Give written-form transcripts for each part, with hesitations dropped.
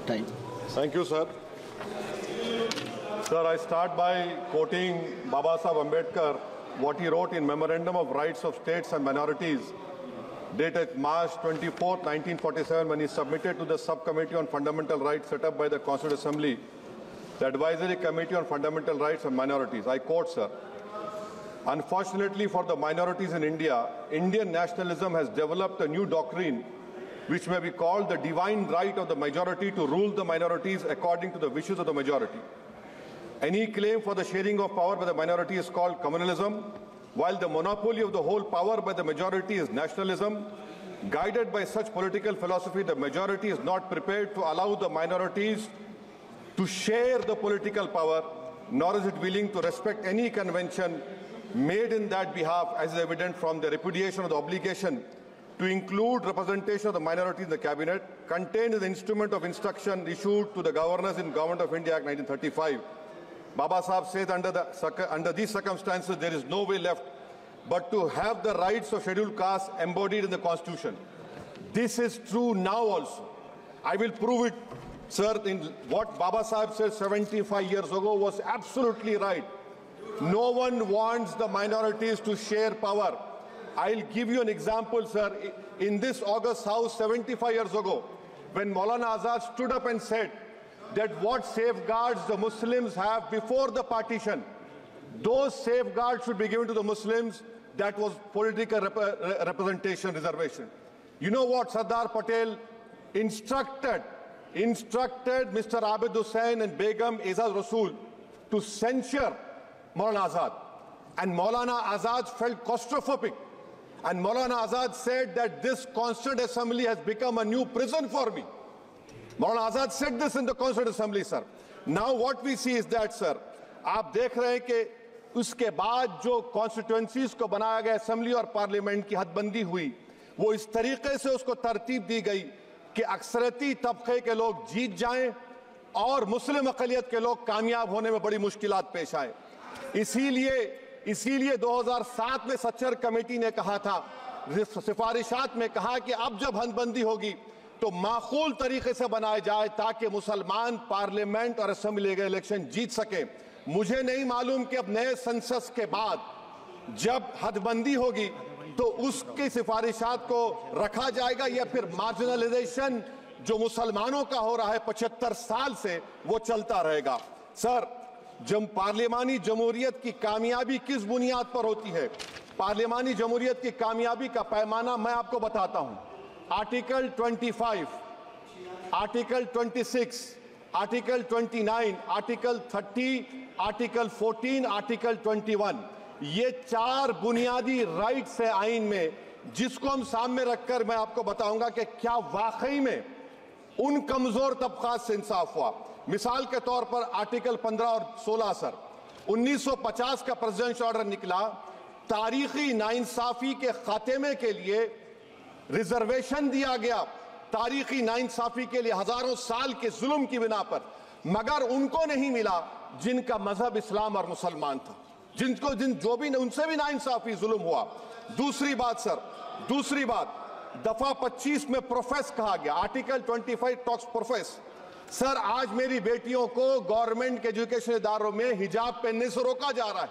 Time. Thank you, sir. Sir, I start by quoting Baba Saheb Ambedkar, what he wrote in Memorandum of Rights of States and Minorities, dated March 24, 1947, when he submitted to the Subcommittee on Fundamental Rights set up by the Constituent Assembly, the Advisory Committee on Fundamental Rights and Minorities. I quote, sir, "Unfortunately for the minorities in India, Indian nationalism has developed a new doctrine which may be called the divine right of the majority to rule the minorities according to the wishes of the majority. Any claim for the sharing of power by the minority is called communalism, while the monopoly of the whole power by the majority is nationalism. Guided by such political philosophy, the majority is not prepared to allow the minorities to share the political power, nor is it willing to respect any convention made in that behalf, as is evident from the repudiation of the obligation to include representation of the minority in the cabinet, contained in the Instrument of Instruction issued to the governors in Government of India Act 1935. Baba Saheb says under these circumstances, there is no way left but to have the rights of scheduled castes embodied in the Constitution. This is true now also. I will prove it, sir. In what Baba Saheb said 75 years ago was absolutely right. No one wants the minorities to share power. I'll give you an example, sir. In this August House 75 years ago, when Maulana Azad stood up and said that what safeguards the Muslims have before the partition, those safeguards should be given to the Muslims. That was political representation, reservation. You know what Sardar Patel instructed Mr. Abid Hussain and Begum Aizaz Rasool to censure Maulana Azad. And Maulana Azad felt claustrophobic. And Maulana Azad said that this Constituent Assembly has become a new prison for me. Maulana Azad said this in the Constituent Assembly, sir. Now what we see is that, sir, आप देख रहे हैं कि उसके बाद जो constituencies को बनाया गया असेंबली और पार्लियामेंट की हदबंदी हुई, वो इस तरीके से उसको तरतीब दी गई कि अक्सरती तबके के लोग जीत जाएं और मुस्लिम अक़लियत के लोग कामयाब होने में बड़ी मुश्किलात पेश आए। इसीलिए 2007 में सच्चर कमेटी ने कहा था, सिफारिशात में कहा कि अब जब हदबंदी होगी तो माकूल तरीके से बनाया जाए ताकि मुसलमान पार्लियामेंट और असेंबली के इलेक्शन जीत सके। मुझे नहीं मालूम कि अब नए सेंसस के बाद जब हदबंदी होगी तो उसकी सिफारिशात को रखा जाएगा या फिर मार्जिनलाइजेशन जो मुसलमानों का हो रहा है 75 साल से वो चलता रहेगा। सर, जब पार्लियामानी जमहूरियत की कामयाबी किस बुनियाद पर होती है? पार्लियामानी जमहूरियत की कामयाबी का पैमाना मैं आपको बताता हूं। Article 25, article 26, article 29, article 30, article 14, article 21, ये 4 बुनियादी राइट्स है आइन में, जिसको हम सामने रखकर मैं आपको बताऊंगा कि क्या वाकई में उन कमजोर तबकात से इंसाफ हुआ। मिसाल के तौर पर आर्टिकल 15 और 16, सर, 1950 का प्रेसिडेंशियल ऑर्डर निकला, तारीखी नाइंसाफी के खात्मे के लिए रिजर्वेशन दिया गया, तारीखी नाइंसाफी के लिए हजारों साल के जुल्म की बिना पर, मगर उनको नहीं मिला जिनका मजहब इस्लाम और मुसलमान था, जो भी उनसे भी नाइंसाफी जुल्म हुआ। दूसरी बात सर, दूसरी बात, दफा 25 में प्रोफेस कहा गया, आर्टिकल 25 टॉक्स प्रोफेस। सर, आज मेरी बेटियों को गवर्नमेंट के एजुकेशन इदारों में हिजाब पहनने से रोका जा रहा है,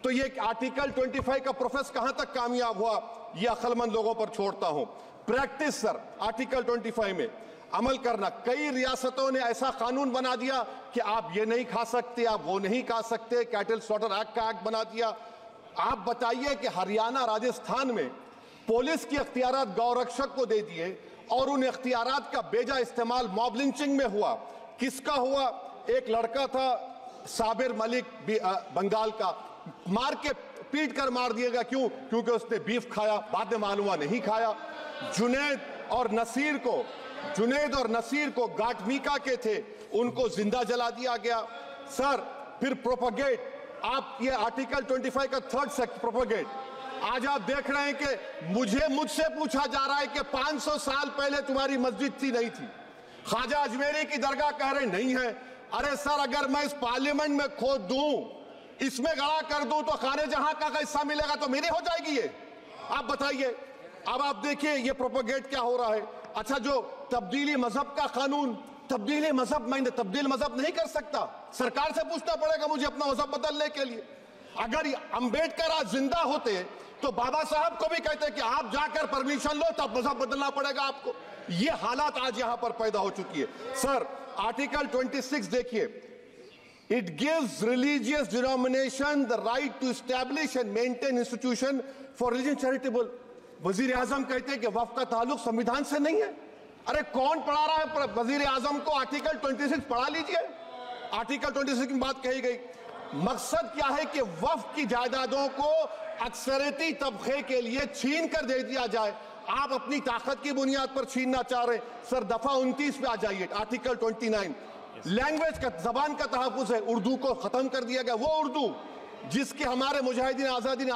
तो ये आर्टिकल 25 का प्रोफेस कहां तक कामयाब हुआ, ये अक्लमंद लोगों पर छोड़ता हूं। प्रैक्टिस सर, आर्टिकल 25 में अमल करना। कई रियासतों ने ऐसा कानून बना दिया कि आप ये नहीं खा सकते, आप वो नहीं खा सकते, कैटल स्लॉटर एक्ट का एक्ट बना दिया। आप बताइए कि हरियाणा, राजस्थान में पुलिस की अख्तियारात गौरक्षक को दे दिए और उन अख्तियारात का बेजा इस्तेमाल मॉब लिंचिंग में हुआ। किसका हुआ? एक लड़का था साबिर मलिक बंगाल का, मार के पीट कर मार दिया गया। क्यों? क्योंकि उसने बीफ खाया, बाद में मालूम हुआ नहीं खाया। जुनैद और नसीर को गाटमीका के थे, उनको जिंदा जला दिया गया। सर, फिर प्रोपगेट, आप ये आर्टिकल 25 का 3rd सेक्शन प्रोपगेट, आज आप देख रहे हैं कि मुझसे पूछा जा रहा है कि 500 साल पहले तुम्हारी मस्जिद थी, नहीं थी। ख्वाजा अजमेरी की दरगाह कह रहे नहीं है। अरे सर, अगर मैं इस पार्लियामेंट में खोद दूं, इसमें गड़ा कर दूं, तो खाने जहां का हिस्सा मिलेगा तो मेरी हो जाएगी ये। आप बताइए। अब आप देखिए ये प्रोपगेट क्या हो रहा है। अच्छा, जो تبدیلی مذہب کا قانون، تبدیلی مذہب میں تبدیل مذہب نہیں کر سکتا، سرکار سے پوچھنا پڑے گا مجھے اپنا مذہب بدلنے کے لیے۔ اگر امبیڈکر آج زندہ ہوتے تو بابا صاحب کو بھی کہتے کہ آپ جا کر پرمیشن لو تب مذہب بدلنا پڑے گا آپ کو۔ یہ حالات آج یہاں پر پیدا ہو چکی ہے۔ سر آرٹیکل 26 دیکھیے، it gives religious denomination the right to establish and maintain institution for religion charitable۔ وزیر اعظم کہتے ہیں کہ وقف کا تعلق سمویدھان سے نہیں ہے۔ ارے کون پڑھا رہا ہے وزیر اعظم کو؟ آرٹیکل 26 پڑھا لیجئے، آرٹیکل 26 کی بات کہی گئی۔ مقصد کیا ہے کہ وقف کی جائیدادوں کو اکثریتی طبقے کے لیے چھین کر دے دیا جائے۔ آپ اپنی طاقت کی بنیاد پر چھیننا چاہ رہے ہیں۔ سر دفعہ 29 پہ آ جائیے، آرٹیکل 29، لینگویج کا، زبان کا تحفظ ہے۔ اردو کو ختم کر دیا گیا، وہ اردو جس کے ہمارے مجاہدین آزادی نے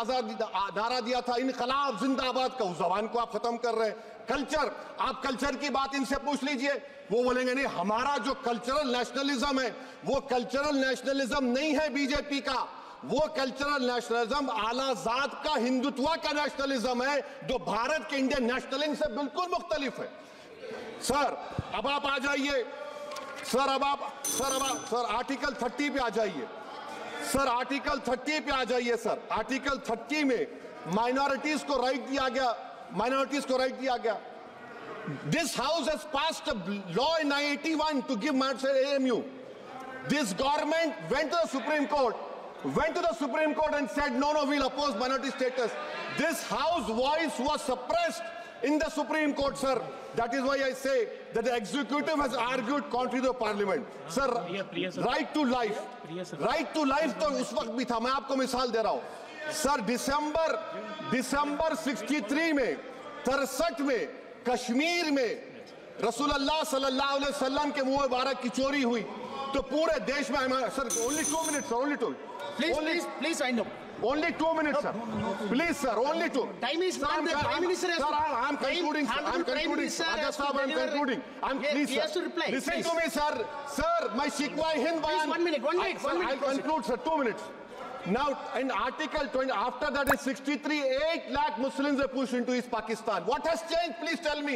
نعرہ دیا تھا انقلاب زندہ آباد کا، اس زبان کو آپ ختم کر رہے ہیں۔ کلچر، آپ کلچر کی بات ان سے پوچھ لیجئے، وہ بولیں گے نہیں ہمارا جو کلچرل نیشنلزم ہے وہ کلچرل نیشنلزم نہیں ہے بی جے پی کا، وہ کلچرل نیشنلزم اعلیٰ ذات کا ہندوتوا کا نیشنلزم ہے جو بھارت کے انڈین نیشنلزم سے بالکل مختلف ہے۔ سر اب آپ آ جائیے، سر آرٹیکل 30 پہ آ جائیے، سر آرٹیکل 30 پہ آ جائیے۔ سر آرٹیکل 30 میں مائنورٹیز کو رائٹ دیا گیا، مائنورٹیز کو رائٹ دیا گیا۔ This house has passed a law in 1981 to give minorities AMU. This government went to the Supreme Court and said, no, we'll oppose minority status. This house voice was suppressed in the Supreme Court, sir. That is why I say that the executive has argued contrary to the parliament. Sir, right to life. Right to life تو اس وقت بھی تھا، میں آپ کو مثال دے رہا ہوں۔ سر دسمبر 63 میں 63 میں کشمیر میں رسول اللہ صلی اللہ علیہ وسلم کے منہ مبارک کی چوری ہوئی تو پورے دیش میں سر only 2 minutes sir, only 2 please wind up. Only 2 minutes sir, please sir, only 2. Time is not the Prime Minister has to... Sir, I'm concluding, I'm concluding. I'm concluding. Please he has to reply. Listen to me sir. Sir, my Shikwa Hind Bayan. One minute. I'll conclude sir, 2 minutes. Now, in Article 20, after that in 63, 8 lakh Muslims were pushed into East Pakistan. What has changed? Please tell me.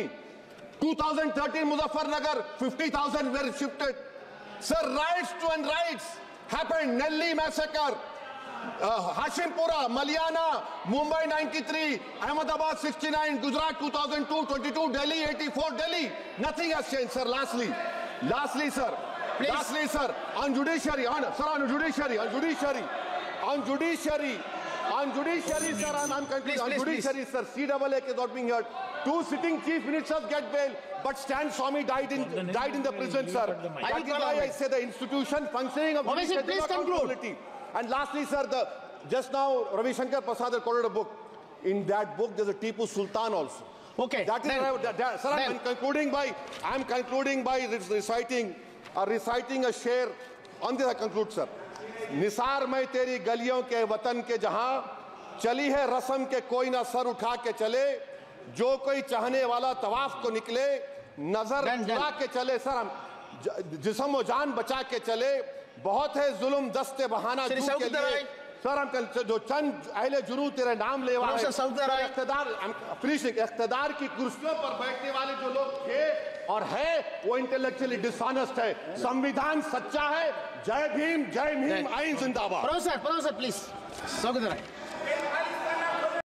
2013 Muzaffarnagar, 50,000 were shifted. Sir, riots to and riots happened. Nelli massacre, Hashimpura, Maliana, Mumbai 93, Ahmedabad 69, Gujarat 2002, 22, Delhi 84, Delhi. Nothing has changed, sir. Lastly, sir. Please. Lastly, sir, on judiciary, sir, on judiciary, sir, I'm concluding. On judiciary, sir, CAA is not being heard. 2 sitting chief ministers get bail, but Stan Swamy died in the prison, sir. That is why I say the institution functioning of judiciary is not accountability. And lastly, sir, just now Ravi Shankar Prasad has quoted a book. In that book, there's a Tipu Sultan also. Okay. That is, sir, I'm concluding by reciting a share. On this I conclude, sir. نثار میں تیری گلیوں کے وطن کے جہاں چلی ہے رسم کے کوئی نہ سر اٹھا کے چلے جو کوئی چاہنے والا طواف کو نکلے نظر اٹھا کے چلے سر ہم جسم و جان بچا کے چلے بہت ہے ظلم دست بہانہ جو کے لیے سر ہم جو چند اہل جنو تیرے نام لے والے اقتدار کی کرسیوں پر بیٹھنے والے جو لوگ تھے اور ہے وہ انٹلیکچولی ڈسانسٹ ہے سمویدھان سچا ہے جے بھیم آئین زندہ باد Professor, please.